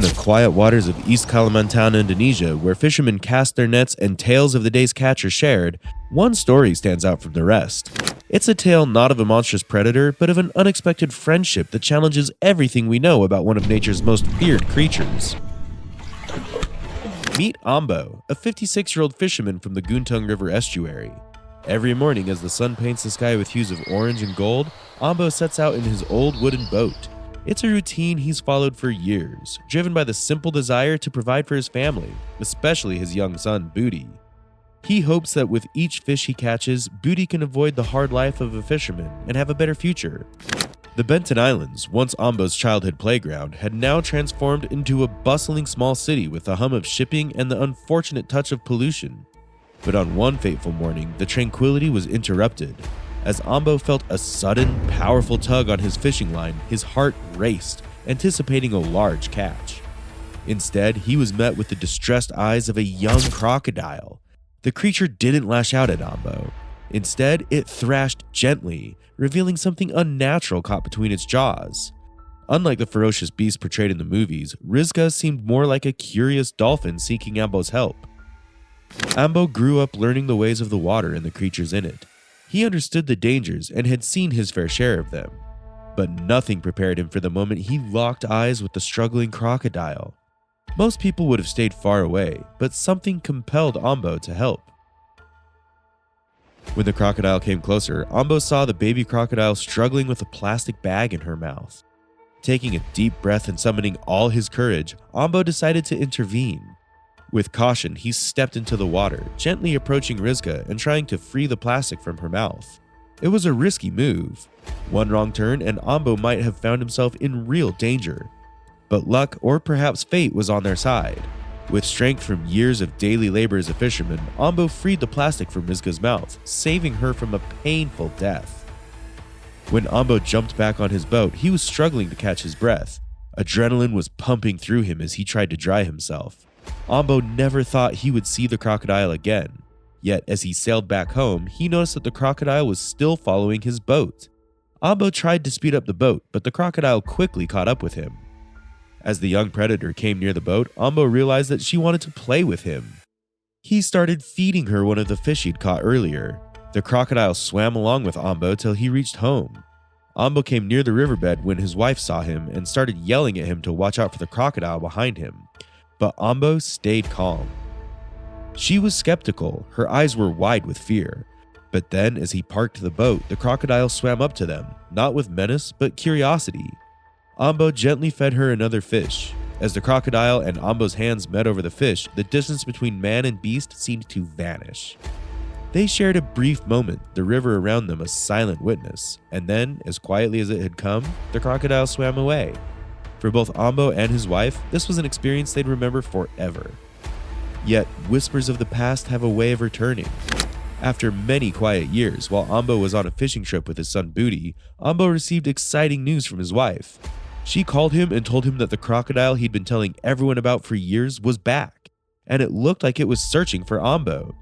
in the quiet waters of East Kalimantan, Indonesia, where fishermen cast their nets and tales of the day's catch are shared, one story stands out from the rest. It's a tale not of a monstrous predator, but of an unexpected friendship that challenges everything we know about one of nature's most feared creatures. Meet Ambo, a 56-year-old fisherman from the Guntung River Estuary. Every morning as the sun paints the sky with hues of orange and gold, Ambo sets out in his old wooden boat. It's a routine he's followed for years, driven by the simple desire to provide for his family, especially his young son, Booty. He hopes that with each fish he catches, Booty can avoid the hard life of a fisherman and have a better future. The Benten Islands, once Ambo's childhood playground, had now transformed into a bustling small city with the hum of shipping and the unfortunate touch of pollution. But on one fateful morning, the tranquility was interrupted. As Ambo felt a sudden, powerful tug on his fishing line, his heart raced, anticipating a large catch. Instead, he was met with the distressed eyes of a young crocodile. The creature didn't lash out at Ambo. Instead, it thrashed gently, revealing something unnatural caught between its jaws. Unlike the ferocious beast portrayed in the movies, Rizka seemed more like a curious dolphin seeking Ambo's help. Ambo grew up learning the ways of the water and the creatures in it. He understood the dangers and had seen his fair share of them. But nothing prepared him for the moment he locked eyes with the struggling crocodile. Most people would have stayed far away, but something compelled Ambo to help. When the crocodile came closer, Ambo saw the baby crocodile struggling with a plastic bag in her mouth. Taking a deep breath and summoning all his courage, Ambo decided to intervene. With caution, he stepped into the water, gently approaching Rizka and trying to free the plastic from her mouth. It was a risky move. One wrong turn and Ambo might have found himself in real danger. But luck, or perhaps fate, was on their side. With strength from years of daily labor as a fisherman, Ambo freed the plastic from Rizka's mouth, saving her from a painful death. When Ambo jumped back on his boat, he was struggling to catch his breath. Adrenaline was pumping through him as he tried to dry himself. Ambo never thought he would see the crocodile again. Yet, as he sailed back home, he noticed that the crocodile was still following his boat. Ambo tried to speed up the boat, but the crocodile quickly caught up with him. As the young predator came near the boat, Ambo realized that she wanted to play with him. He started feeding her one of the fish he'd caught earlier. The crocodile swam along with Ambo till he reached home. Ambo came near the riverbed when his wife saw him and started yelling at him to watch out for the crocodile behind him. But Ambo stayed calm. She was skeptical, her eyes were wide with fear. But then, as he parked the boat, the crocodile swam up to them, not with menace, but curiosity. Ambo gently fed her another fish. As the crocodile and Ambo's hands met over the fish, the distance between man and beast seemed to vanish. They shared a brief moment, the river around them a silent witness, and then, as quietly as it had come, the crocodile swam away. For both Ambo and his wife, this was an experience they'd remember forever. Yet, whispers of the past have a way of returning. After many quiet years, while Ambo was on a fishing trip with his son Booty, Ambo received exciting news from his wife. She called him and told him that the crocodile he'd been telling everyone about for years was back, and it looked like it was searching for Ambo.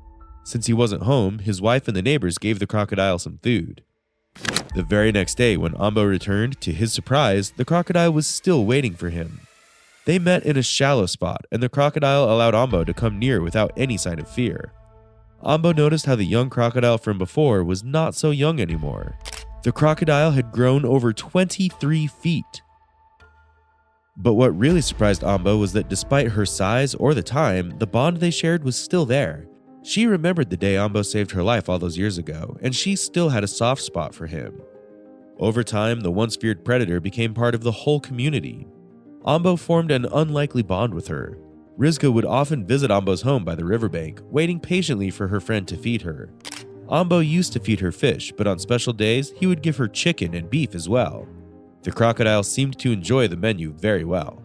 Since he wasn't home, his wife and the neighbors gave the crocodile some food. The very next day, when Ambo returned, to his surprise, the crocodile was still waiting for him. They met in a shallow spot, and the crocodile allowed Ambo to come near without any sign of fear. Ambo noticed how the young crocodile from before was not so young anymore. The crocodile had grown over 23 feet. But what really surprised Ambo was that despite her size or the time, the bond they shared was still there. She remembered the day Ambo saved her life all those years ago, and she still had a soft spot for him. Over time, the once feared predator became part of the whole community. Ambo formed an unlikely bond with her. Rizka would often visit Ambo's home by the riverbank, waiting patiently for her friend to feed her. Ambo used to feed her fish, but on special days, he would give her chicken and beef as well. The crocodile seemed to enjoy the menu very well.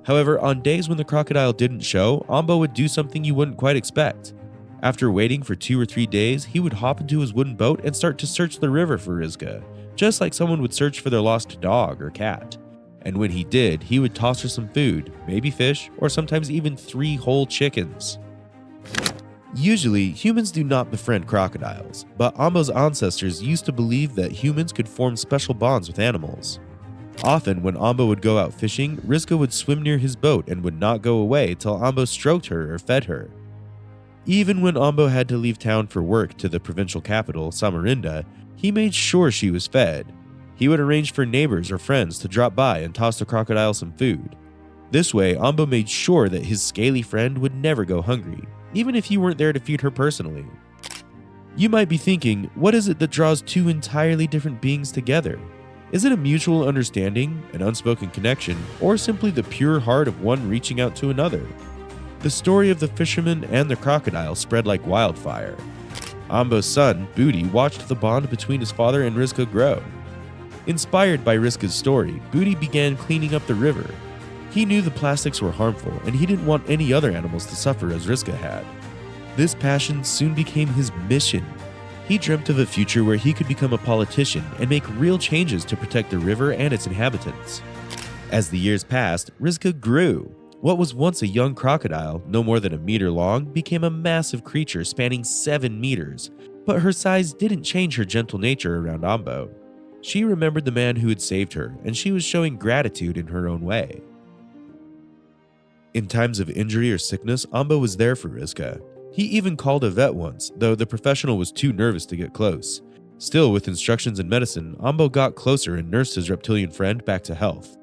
However, on days when the crocodile didn't show, Ambo would do something you wouldn't quite expect. After waiting for 2 or 3 days, he would hop into his wooden boat and start to search the river for Rizka, just like someone would search for their lost dog or cat. And when he did, he would toss her some food, maybe fish, or sometimes even 3 whole chickens. Usually, humans do not befriend crocodiles, but Ambo's ancestors used to believe that humans could form special bonds with animals. Often, when Ambo would go out fishing, Rizka would swim near his boat and would not go away till Ambo stroked her or fed her. Even when Ambo had to leave town for work to the provincial capital, Samarinda, he made sure she was fed. He would arrange for neighbors or friends to drop by and toss the crocodile some food. This way, Ambo made sure that his scaly friend would never go hungry, even if he weren't there to feed her personally. You might be thinking, what is it that draws two entirely different beings together? Is it a mutual understanding, an unspoken connection, or simply the pure heart of one reaching out to another? The story of the fisherman and the crocodile spread like wildfire. Ambo's son, Booty, watched the bond between his father and Rizka grow. Inspired by Rizka's story, Booty began cleaning up the river. He knew the plastics were harmful, and he didn't want any other animals to suffer as Rizka had. This passion soon became his mission. He dreamt of a future where he could become a politician and make real changes to protect the river and its inhabitants. As the years passed, Rizka grew. What was once a young crocodile, no more than a meter long, became a massive creature spanning 7 meters, but her size didn't change her gentle nature around Ambo. She remembered the man who had saved her, and she was showing gratitude in her own way. In times of injury or sickness, Ambo was there for Rizka. He even called a vet once, though the professional was too nervous to get close. Still, with instructions and medicine, Ambo got closer and nursed his reptilian friend back to health.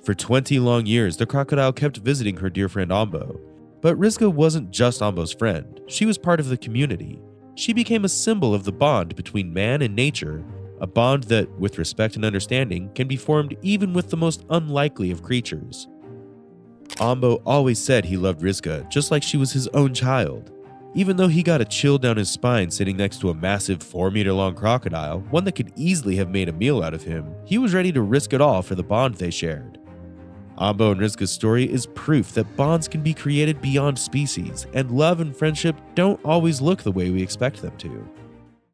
For 20 long years, the crocodile kept visiting her dear friend Ambo. But Rizka wasn't just Ambo's friend, she was part of the community. She became a symbol of the bond between man and nature, a bond that, with respect and understanding, can be formed even with the most unlikely of creatures. Ambo always said he loved Rizka just like she was his own child. Even though he got a chill down his spine sitting next to a massive 4-meter-long crocodile, one that could easily have made a meal out of him, he was ready to risk it all for the bond they shared. Ambo and Rizka's story is proof that bonds can be created beyond species, and love and friendship don't always look the way we expect them to.